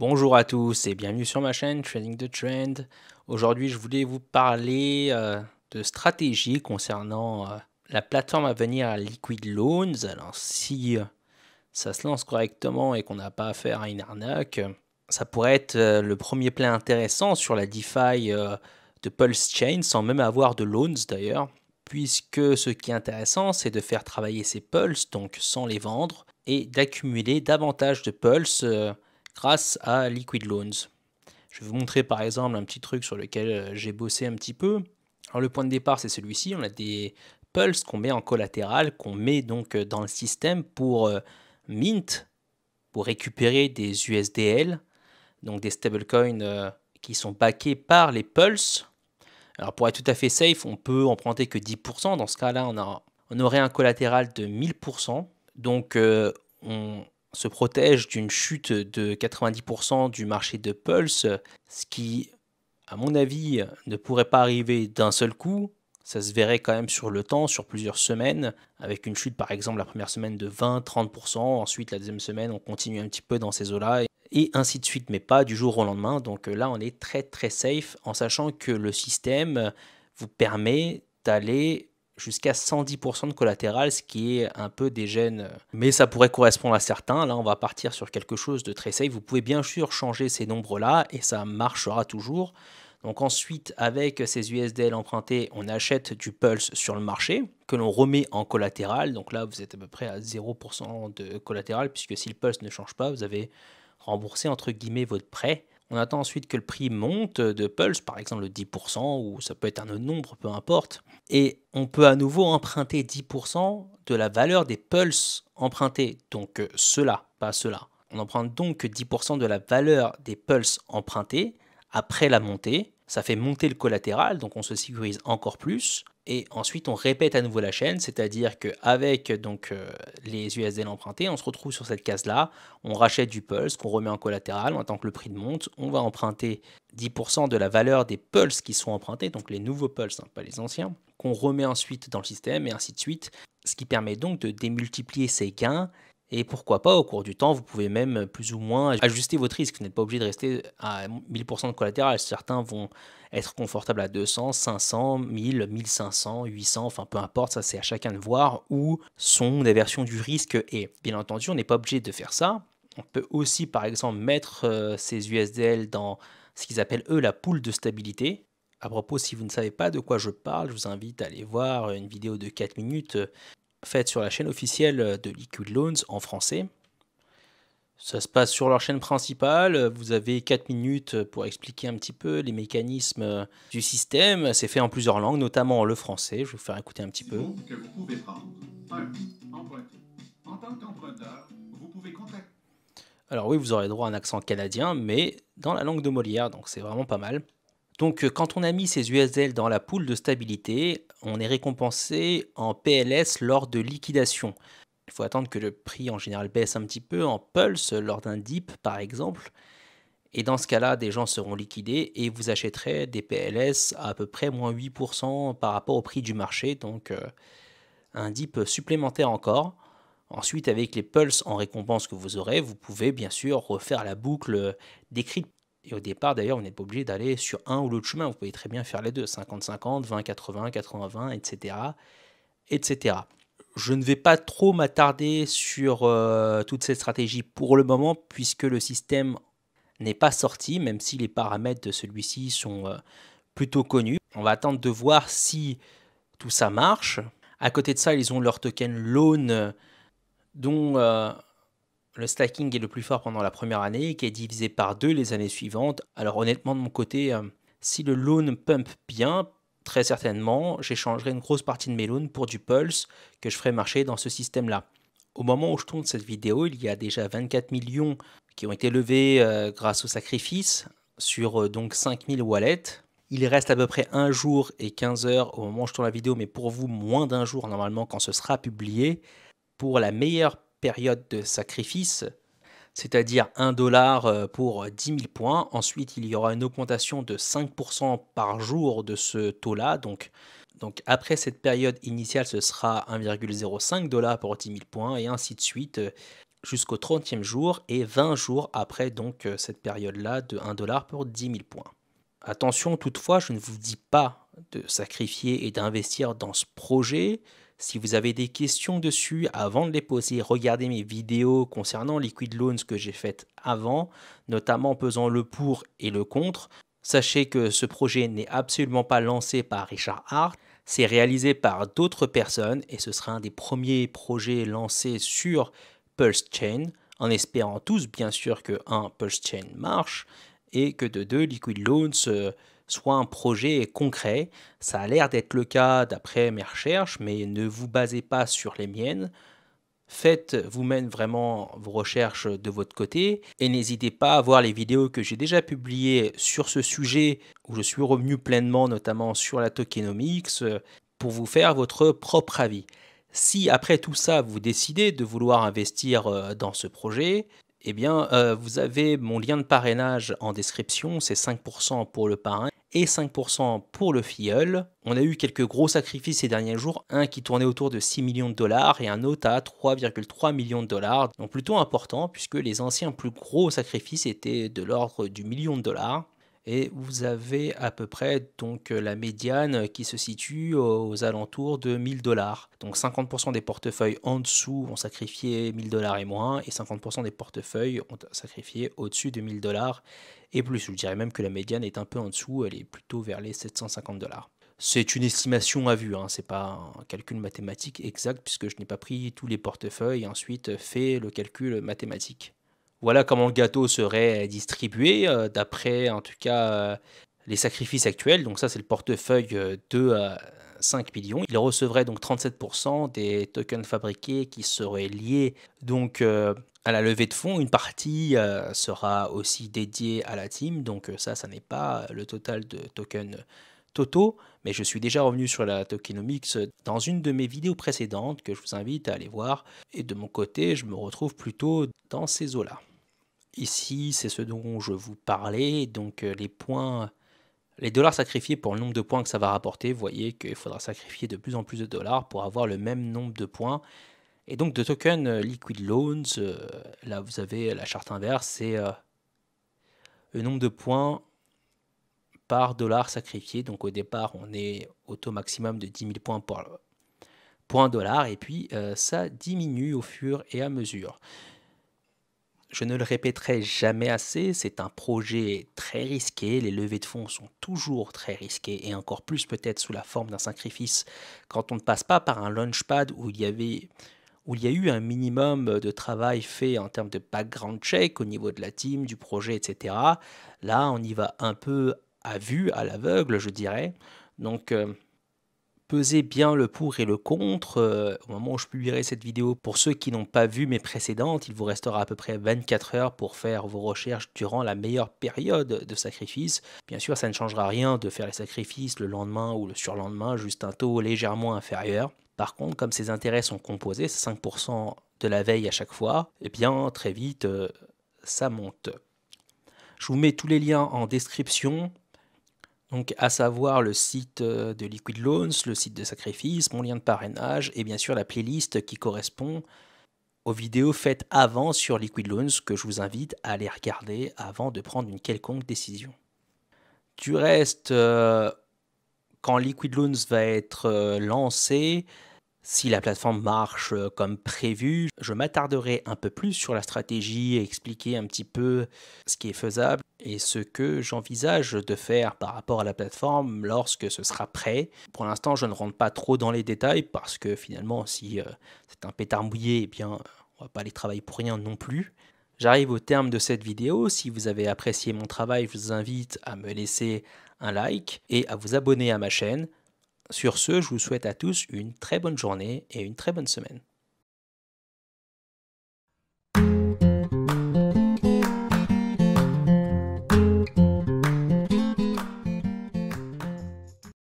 Bonjour à tous et bienvenue sur ma chaîne Trading the Trend. Aujourd'hui, je voulais vous parler de stratégie concernant la plateforme à venir Liquid Loans. Alors, si ça se lance correctement et qu'on n'a pas affaire à une arnaque, ça pourrait être le premier play intéressant sur la DeFi de Pulse Chain sans même avoir de loans d'ailleurs. Puisque ce qui est intéressant, c'est de faire travailler ces pulses, donc sans les vendre, et d'accumuler davantage de pulses grâce à Liquid Loans. Je vais vous montrer par exemple un petit truc sur lequel j'ai bossé un petit peu. Alors le point de départ c'est celui-ci, on a des pulses qu'on met en collatéral, qu'on met donc dans le système pour mint, pour récupérer des USDL, donc des stablecoins qui sont backés par les pulses. Alors pour être tout à fait safe, on peut emprunter que 10%. Dans ce cas-là, on aurait un collatéral de 1000%. Donc on se protège d'une chute de 90% du marché de Pulse, ce qui, à mon avis, ne pourrait pas arriver d'un seul coup. Ça se verrait quand même sur le temps, sur plusieurs semaines, avec une chute par exemple la première semaine de 20-30%, ensuite la deuxième semaine on continue un petit peu dans ces eaux-là, et ainsi de suite, mais pas du jour au lendemain. Donc là on est très très safe en sachant que le système vous permet d'aller jusqu'à 110% de collatéral, ce qui est un peu dégène, mais ça pourrait correspondre à certains. Là on va partir sur quelque chose de très safe. Vous pouvez bien sûr changer ces nombres-là et ça marchera toujours. Donc ensuite, avec ces USDL empruntés, on achète du Pulse sur le marché que l'on remet en collatéral. Donc là, vous êtes à peu près à 0% de collatéral puisque si le Pulse ne change pas, vous avez remboursé entre guillemets votre prêt. On attend ensuite que le prix monte de Pulse, par exemple le 10%, ou ça peut être un autre nombre, peu importe. Et on peut à nouveau emprunter 10% de la valeur des Pulse empruntés. Donc ceux-là, pas ceux-là. On emprunte donc 10% de la valeur des Pulse empruntés après la montée. Ça fait monter le collatéral, donc on se sécurise encore plus. Et ensuite, on répète à nouveau la chaîne, c'est-à-dire qu'avec les USDL empruntés, on se retrouve sur cette case-là, on rachète du Pulse qu'on remet en collatéral, en tant que le prix monte, on va emprunter 10% de la valeur des Pulse qui sont empruntés, donc les nouveaux Pulse, hein, pas les anciens, qu'on remet ensuite dans le système, et ainsi de suite, ce qui permet donc de démultiplier ces gains. Et pourquoi pas, au cours du temps, vous pouvez même plus ou moins ajuster votre risque. Vous n'êtes pas obligé de rester à 1000% de collatéral. Certains vont être confortables à 200, 500, 1000, 1500, 800, enfin peu importe, ça c'est à chacun de voir où son aversion du risque est. Bien entendu, on n'est pas obligé de faire ça. On peut aussi, par exemple, mettre ces USDL dans ce qu'ils appellent eux la pool de stabilité. À propos, si vous ne savez pas de quoi je parle, je vous invite à aller voir une vidéo de 4 minutes faite sur la chaîne officielle de Liquid Loans en français. Ça se passe sur leur chaîne principale. Vous avez 4 minutes pour expliquer un petit peu les mécanismes du système. C'est fait en plusieurs langues, notamment le français. Je vais vous faire écouter un petit peu. Que vous pouvez prendre. 1. Emprunter. En tant qu'emprunteur, vous pouvez contacter. Alors oui, vous aurez droit à un accent canadien, mais dans la langue de Molière, donc c'est vraiment pas mal. Donc quand on a mis ces USDL dans la pool de stabilité, on est récompensé en PLS lors de liquidation. Il faut attendre que le prix en général baisse un petit peu en pulse lors d'un dip par exemple. Et dans ce cas-là, des gens seront liquidés et vous achèterez des PLS à peu près moins 8% par rapport au prix du marché. Donc un dip supplémentaire encore. Ensuite, avec les pulses en récompense que vous aurez, vous pouvez bien sûr refaire la boucle décrite. Et au départ, d'ailleurs, vous n'êtes pas obligé d'aller sur un ou l'autre chemin. Vous pouvez très bien faire les deux, 50-50, 20-80, 80-20, etc., etc. Je ne vais pas trop m'attarder sur toute cette stratégie pour le moment, puisque le système n'est pas sorti, même si les paramètres de celui-ci sont plutôt connus. On va attendre de voir si tout ça marche. À côté de ça, ils ont leur token Loan, dont le stacking est le plus fort pendant la première année, qui est divisé par 2 les années suivantes. Alors honnêtement, de mon côté, si le Loan pump bien, très certainement, j'échangerai une grosse partie de mes loans pour du Pulse que je ferai marcher dans ce système-là. Au moment où je tourne cette vidéo, il y a déjà 24 millions qui ont été levés grâce au sacrifice sur donc 5000 wallets. Il reste à peu près 1 jour et 15 heures au moment où je tourne la vidéo, mais pour vous, moins d'un jour normalement quand ce sera publié, pour la meilleure période de sacrifice, c'est-à-dire 1$ pour 10 000 points. Ensuite, il y aura une augmentation de 5% par jour de ce taux-là. Donc après cette période initiale, ce sera 1,05$ pour 10 000 points et ainsi de suite jusqu'au 30e jour et 20 jours après donc cette période-là de 1 dollar pour 10 000 points. Attention toutefois, je ne vous dis pas de sacrifier et d'investir dans ce projet. Si vous avez des questions dessus, avant de les poser, regardez mes vidéos concernant Liquid Loans que j'ai faites avant, notamment pesant le pour et le contre. Sachez que ce projet n'est absolument pas lancé par Richard Hart, c'est réalisé par d'autres personnes et ce sera un des premiers projets lancés sur Pulse Chain, en espérant tous bien sûr que Pulse Chain marche et que de deux, Liquid Loans soit un projet concret. Ça a l'air d'être le cas d'après mes recherches, mais ne vous basez pas sur les miennes. Faites vous-même vraiment vos recherches de votre côté et n'hésitez pas à voir les vidéos que j'ai déjà publiées sur ce sujet où je suis revenu pleinement notamment sur la tokenomics pour vous faire votre propre avis. Si après tout ça vous décidez de vouloir investir dans ce projet, eh bien vous avez mon lien de parrainage en description, c'est 5% pour le parrain et 5% pour le filleul. On a eu quelques gros sacrifices ces derniers jours, un qui tournait autour de 6 millions de dollars et un autre à 3,3 millions de dollars, donc plutôt important puisque les anciens plus gros sacrifices étaient de l'ordre du million de dollars. Et vous avez à peu près donc la médiane qui se situe aux alentours de 1000 dollars. Donc 50% des portefeuilles en dessous ont sacrifié 1000 dollars et moins, et 50% des portefeuilles ont sacrifié au-dessus de 1000 dollars et plus. Je dirais même que la médiane est un peu en dessous, elle est plutôt vers les 750 dollars. C'est une estimation à vue, hein, c'est pas un calcul mathématique exact puisque je n'ai pas pris tous les portefeuilles et ensuite fait le calcul mathématique. Voilà comment le gâteau serait distribué, d'après en tout cas les sacrifices actuels. Donc ça c'est le portefeuille de 5 millions. Il recevrait donc 37% des tokens fabriqués qui seraient liés donc à la levée de fonds. Une partie sera aussi dédiée à la team, donc ça n'est pas le total de tokens totaux, mais je suis déjà revenu sur la tokenomics dans une de mes vidéos précédentes que je vous invite à aller voir. Et de mon côté, je me retrouve plutôt dans ces eaux-là. Ici, c'est ce dont je vous parlais, donc les points, les dollars sacrifiés pour le nombre de points que ça va rapporter. Vous voyez qu'il faudra sacrifier de plus en plus de dollars pour avoir le même nombre de points. Et donc de tokens Liquid Loans, là vous avez la charte inverse, c'est le nombre de points par dollar sacrifié. Donc au départ, on est au taux maximum de 10 000 points pour un dollar, et puis ça diminue au fur et à mesure. Je ne le répéterai jamais assez, c'est un projet très risqué, les levées de fonds sont toujours très risquées, et encore plus peut-être sous la forme d'un sacrifice quand on ne passe pas par un launchpad où il y a eu un minimum de travail fait en termes de background check au niveau de la team, du projet, etc. Là, on y va un peu à vue, à l'aveugle, je dirais. Donc, pesez bien le pour et le contre au moment où je publierai cette vidéo. Pour ceux qui n'ont pas vu mes précédentes, il vous restera à peu près 24 heures pour faire vos recherches durant la meilleure période de sacrifice. Bien sûr, ça ne changera rien de faire les sacrifices le lendemain ou le surlendemain, juste un taux légèrement inférieur. Par contre, comme ces intérêts sont composés, c'est 5% de la veille à chaque fois, et bien très vite, ça monte. Je vous mets tous les liens en description. Donc, à savoir le site de Liquid Loans, le site de sacrifice, mon lien de parrainage et bien sûr la playlist qui correspond aux vidéos faites avant sur Liquid Loans que je vous invite à aller regarder avant de prendre une quelconque décision. Du reste, quand Liquid Loans va être lancé, si la plateforme marche comme prévu, je m'attarderai un peu plus sur la stratégie et expliquer un petit peu ce qui est faisable et ce que j'envisage de faire par rapport à la plateforme lorsque ce sera prêt. Pour l'instant, je ne rentre pas trop dans les détails parce que finalement, si c'est un pétard mouillé, eh bien, on va pas aller travailler pour rien non plus. J'arrive au terme de cette vidéo. Si vous avez apprécié mon travail, je vous invite à me laisser un like et à vous abonner à ma chaîne. Sur ce, je vous souhaite à tous une très bonne journée et une très bonne semaine.